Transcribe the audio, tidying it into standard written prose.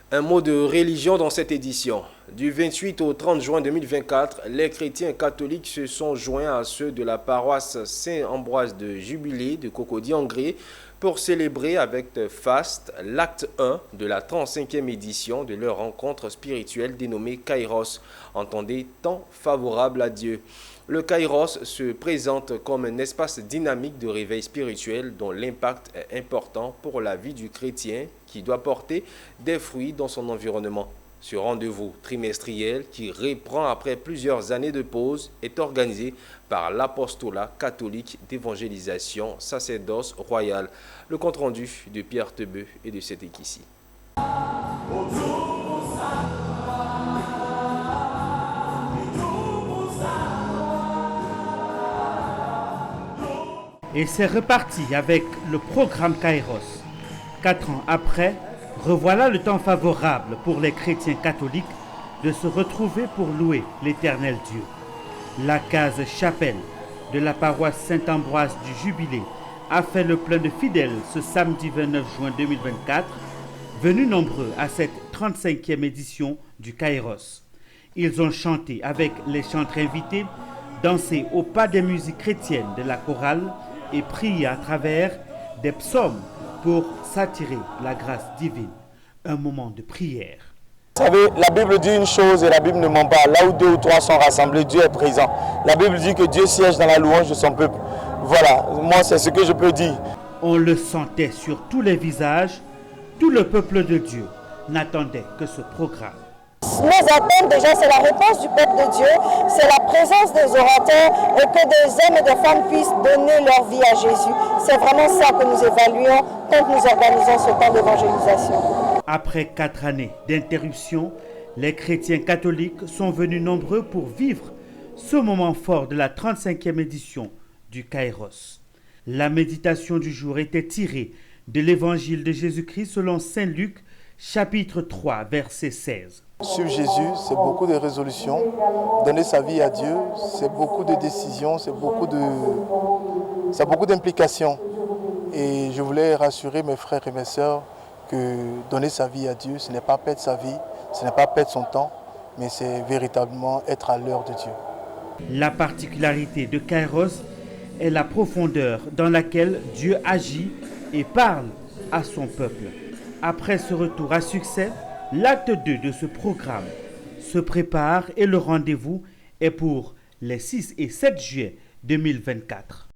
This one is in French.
Un mot de religion dans cette édition. Du 28 au 30 juin 2024, les chrétiens catholiques se sont joints à ceux de la paroisse Saint-Ambroise de Jubilé de Cocody-en-Gré pour célébrer avec faste l'acte 1 de la 35e édition de leur rencontre spirituelle dénommée Kairos. Entendez, temps favorable à Dieu. Le Kairos se présente comme un espace dynamique de réveil spirituel dont l'impact est important pour la vie du chrétien qui doit porter des fruits dans son environnement. Ce rendez-vous trimestriel qui reprend après plusieurs années de pause est organisé par l'Apostolat catholique d'évangélisation Sacerdoce Royal. Le compte-rendu de Pierre Tebeu et de Cédric ici. Et c'est reparti avec le programme Kairos. 4 ans après, revoilà le temps favorable pour les chrétiens catholiques de se retrouver pour louer l'Éternel Dieu. La case chapelle de la paroisse Saint-Ambroise du Jubilé a fait le plein de fidèles ce samedi 29 juin 2024, venus nombreux à cette 35e édition du Kairos. Ils ont chanté avec les chantres invités, dansé au pas des musiques chrétiennes de la chorale et prié à travers des psaumes pour s'attirer la grâce divine. Un moment de prière. Vous savez, la Bible dit une chose et la Bible ne ment pas. Là où 2 ou 3 sont rassemblés, Dieu est présent. La Bible dit que Dieu siège dans la louange de son peuple. Voilà, moi c'est ce que je peux dire. On le sentait sur tous les visages. Tout le peuple de Dieu n'attendait que ce programme. Nos attentes déjà, c'est la réponse du peuple de Dieu, c'est la présence des orateurs et que des hommes et des femmes puissent donner leur vie à Jésus. C'est vraiment ça que nous évaluons quand nous organisons ce temps d'évangélisation. Après 4 années d'interruption, les chrétiens catholiques sont venus nombreux pour vivre ce moment fort de la 35e édition du Kairos. La méditation du jour était tirée de l'évangile de Jésus-Christ selon Saint Luc, chapitre 3, verset 16. Suivre Jésus, c'est beaucoup de résolutions. Donner sa vie à Dieu, c'est beaucoup de décisions, c'est beaucoup d'implications. Et je voulais rassurer mes frères et mes sœurs que donner sa vie à Dieu, ce n'est pas perdre sa vie, ce n'est pas perdre son temps, mais c'est véritablement être à l'heure de Dieu. La particularité de Kairos est la profondeur dans laquelle Dieu agit et parle à son peuple. Après ce retour à succès, l'acte 2 de ce programme se prépare et le rendez-vous est pour les 6 et 7 juillet 2024.